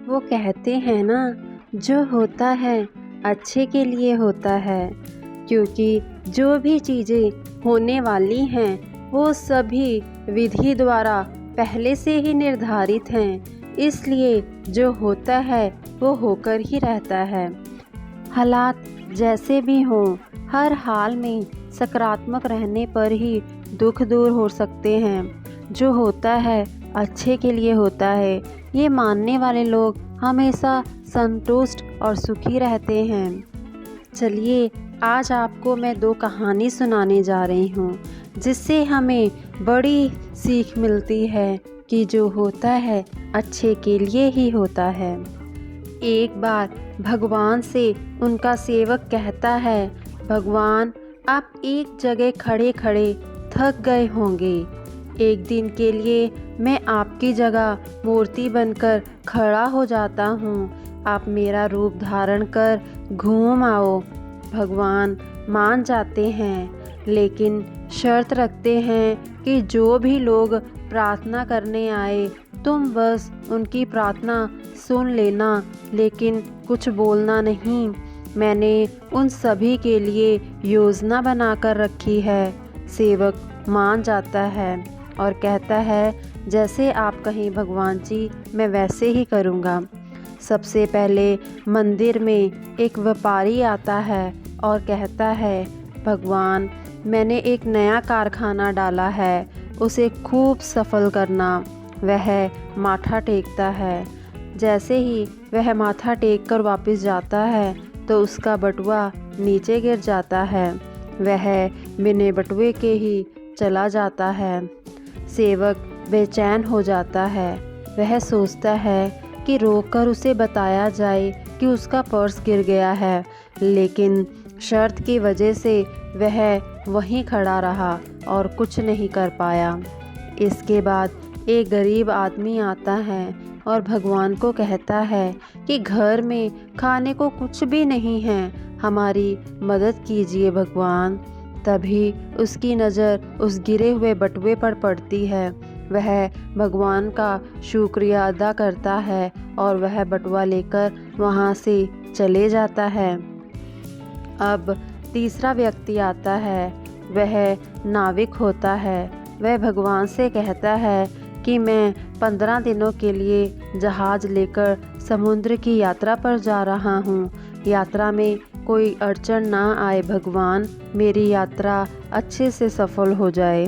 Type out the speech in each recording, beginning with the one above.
वो कहते हैं ना, जो होता है अच्छे के लिए होता है। क्योंकि जो भी चीज़ें होने वाली हैं वो सभी विधि द्वारा पहले से ही निर्धारित हैं, इसलिए जो होता है वो होकर ही रहता है। हालात जैसे भी हों, हर हाल में सकारात्मक रहने पर ही दुख दूर हो सकते हैं। जो होता है अच्छे के लिए होता है, ये मानने वाले लोग हमेशा संतुष्ट और सुखी रहते हैं। चलिए, आज आपको मैं 2 कहानी सुनाने जा रही हूँ, जिससे हमें बड़ी सीख मिलती है कि जो होता है अच्छे के लिए ही होता है। एक बार भगवान से उनका सेवक कहता है, भगवान, आप एक जगह खड़े खड़े थक गए होंगे। एक दिन के लिए मैं आपकी जगह मूर्ति बनकर खड़ा हो जाता हूँ। आप मेरा रूप धारण कर घूम आओ। भगवान मान जाते हैं, लेकिन शर्त रखते हैं कि जो भी लोग प्रार्थना करने आए, तुम बस उनकी प्रार्थना सुन लेना, लेकिन कुछ बोलना नहीं। मैंने उन सभी के लिए योजना बनाकर रखी है। सेवक मान जाता है और कहता है, जैसे आप कहें भगवान जी, मैं वैसे ही करूँगा। सबसे पहले मंदिर में एक व्यापारी आता है और कहता है, भगवान, मैंने एक नया कारखाना डाला है, उसे खूब सफल करना। वह माथा टेकता है। जैसे ही वह माथा टेक कर वापस जाता है तो उसका बटुआ नीचे गिर जाता है। वह बिना बटुए के ही चला जाता है। सेवक बेचैन हो जाता है। वह सोचता है कि रोककर उसे बताया जाए कि उसका पर्स गिर गया है, लेकिन शर्त की वजह से वह वहीं खड़ा रहा और कुछ नहीं कर पाया। इसके बाद एक गरीब आदमी आता है और भगवान को कहता है कि घर में खाने को कुछ भी नहीं है, हमारी मदद कीजिए भगवान। तभी उसकी नज़र उस गिरे हुए बटुए पर पड़ती है। वह भगवान का शुक्रिया अदा करता है और वह बटुआ लेकर वहाँ से चले जाता है। अब तीसरा व्यक्ति आता है। वह नाविक होता है। वह भगवान से कहता है कि मैं 15 दिनों के लिए जहाज़ लेकर समुद्र की यात्रा पर जा रहा हूँ। यात्रा में कोई अड़चन ना आए भगवान, मेरी यात्रा अच्छे से सफल हो जाए।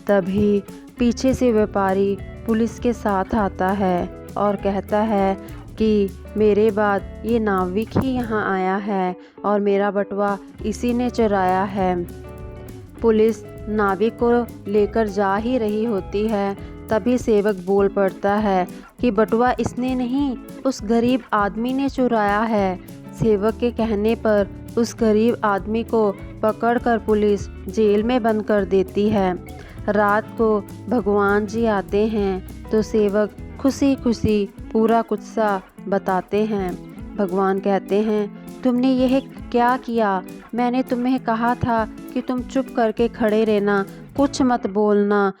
तभी पीछे से व्यापारी पुलिस के साथ आता है और कहता है कि मेरे बाद ये नाविक ही यहाँ आया है और मेरा बटुआ इसी ने चुराया है। पुलिस नाविक को लेकर जा ही रही होती है, तभी सेवक बोल पड़ता है कि बटुआ इसने नहीं, उस गरीब आदमी ने चुराया है। सेवक के कहने पर उस गरीब आदमी को पकड़कर पुलिस जेल में बंद कर देती है। रात को भगवान जी आते हैं तो सेवक खुशी खुशी पूरा किस्सा बताते हैं। भगवान कहते हैं, तुमने यह क्या किया? मैंने तुम्हें कहा था कि तुम चुप करके खड़े रहना, कुछ मत बोलना।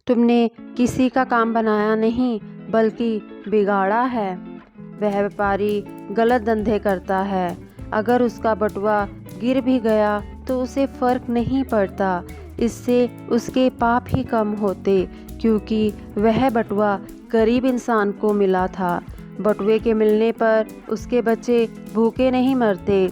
तुमने किसी का काम बनाया नहीं, बल्कि बिगाड़ा है। वह व्यापारी गलत धंधे करता है। अगर उसका बटुआ गिर भी गया तो उसे फर्क नहीं पड़ता, इससे उसके पाप ही कम होते, क्योंकि वह बटुआ गरीब इंसान को मिला था। बटुए के मिलने पर उसके बच्चे भूखे नहीं मरते।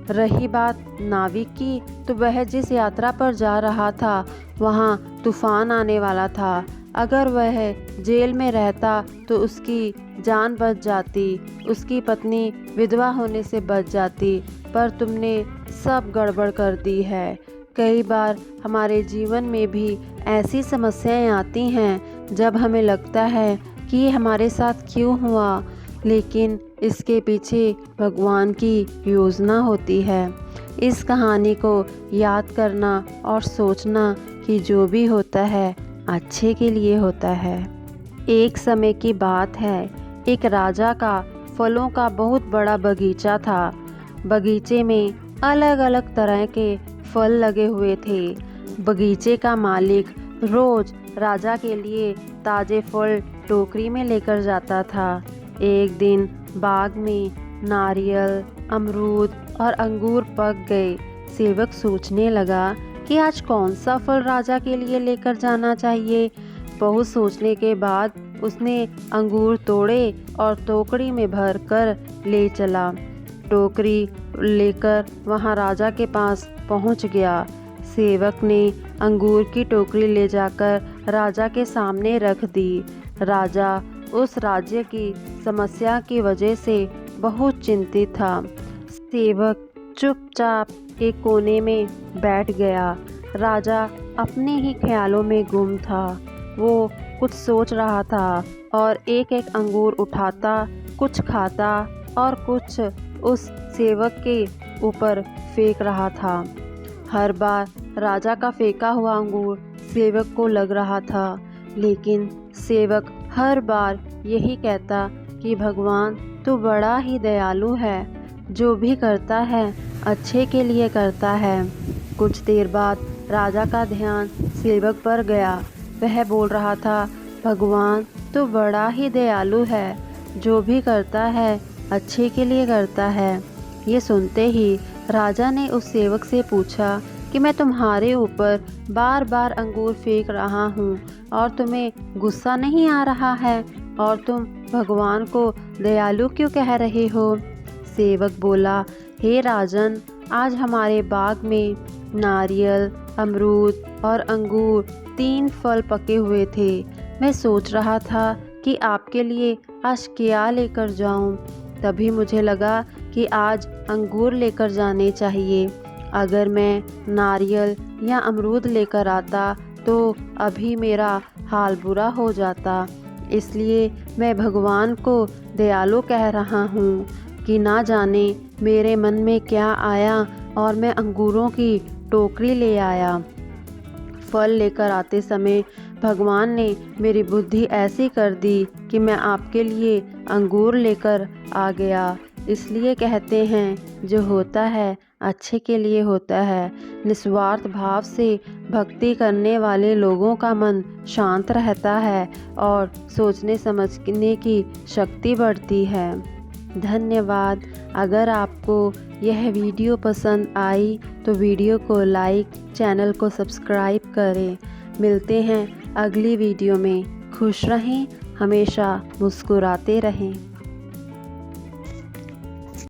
रही बात नाविक की, तो वह जिस यात्रा पर जा रहा था वहाँ तूफान आने वाला था। अगर वह जेल में रहता तो उसकी जान बच जाती, उसकी पत्नी विधवा होने से बच जाती, पर तुमने सब गड़बड़ कर दी है। कई बार हमारे जीवन में भी ऐसी समस्याएं आती हैं जब हमें लगता है कि ये हमारे साथ क्यों हुआ, लेकिन इसके पीछे भगवान की योजना होती है। इस कहानी को याद करना और सोचना कि जो भी होता है अच्छे के लिए होता है। एक समय की बात है, एक राजा का फलों का बहुत बड़ा बगीचा था। बगीचे में अलग अलग तरह के फल लगे हुए थे। बगीचे का मालिक रोज राजा के लिए ताज़े फल टोकरी में लेकर जाता था। एक दिन बाग में नारियल, अमरूद और अंगूर पक गए। सेवक सोचने लगा कि आज कौन सा फल राजा के लिए लेकर जाना चाहिए। बहुत सोचने के बाद उसने अंगूर तोड़े और टोकरी में भर कर ले चला। टोकरी लेकर वहां राजा के पास पहुंच गया। सेवक ने अंगूर की टोकरी ले जाकर राजा के सामने रख दी। राजा उस राज्य की समस्या की वजह से बहुत चिंतित था। सेवक चुपचाप एक कोने में बैठ गया। राजा अपने ही ख्यालों में गुम था। वो कुछ सोच रहा था और एक एक अंगूर उठाता, कुछ खाता और कुछ उस सेवक के ऊपर फेंक रहा था। हर बार राजा का फेंका हुआ अंगूर सेवक को लग रहा था, लेकिन सेवक हर बार यही कहता कि भगवान तू बड़ा ही दयालु है, जो भी करता है अच्छे के लिए करता है। कुछ देर बाद राजा का ध्यान सेवक पर गया। वह बोल रहा था, भगवान तू बड़ा ही दयालु है, जो भी करता है अच्छे के लिए करता है। ये सुनते ही राजा ने उस सेवक से पूछा कि मैं तुम्हारे ऊपर बार बार अंगूर फेंक रहा हूँ और तुम्हें गुस्सा नहीं आ रहा है, और तुम भगवान को दयालु क्यों कह रहे हो? सेवक बोला, हे राजन, आज हमारे बाग में नारियल, अमरूद और अंगूर 3 फल पके हुए थे। मैं सोच रहा था कि आपके लिए आज क्या लेकर जाऊं। तभी मुझे लगा कि आज अंगूर लेकर जाने चाहिए। अगर मैं नारियल या अमरूद लेकर आता तो अभी मेरा हाल बुरा हो जाता। इसलिए मैं भगवान को दयालु कह रहा हूँ कि ना जाने मेरे मन में क्या आया और मैं अंगूरों की टोकरी ले आया। फल लेकर आते समय भगवान ने मेरी बुद्धि ऐसी कर दी कि मैं आपके लिए अंगूर लेकर आ गया। इसलिए कहते हैं जो होता है अच्छे के लिए होता है। निस्वार्थ भाव से भक्ति करने वाले लोगों का मन शांत रहता है और सोचने समझने की शक्ति बढ़ती है। धन्यवाद। अगर आपको यह वीडियो पसंद आई तो वीडियो को लाइक, चैनल को सब्सक्राइब करें। मिलते हैं अगली वीडियो में। खुश रहें, हमेशा मुस्कुराते रहें।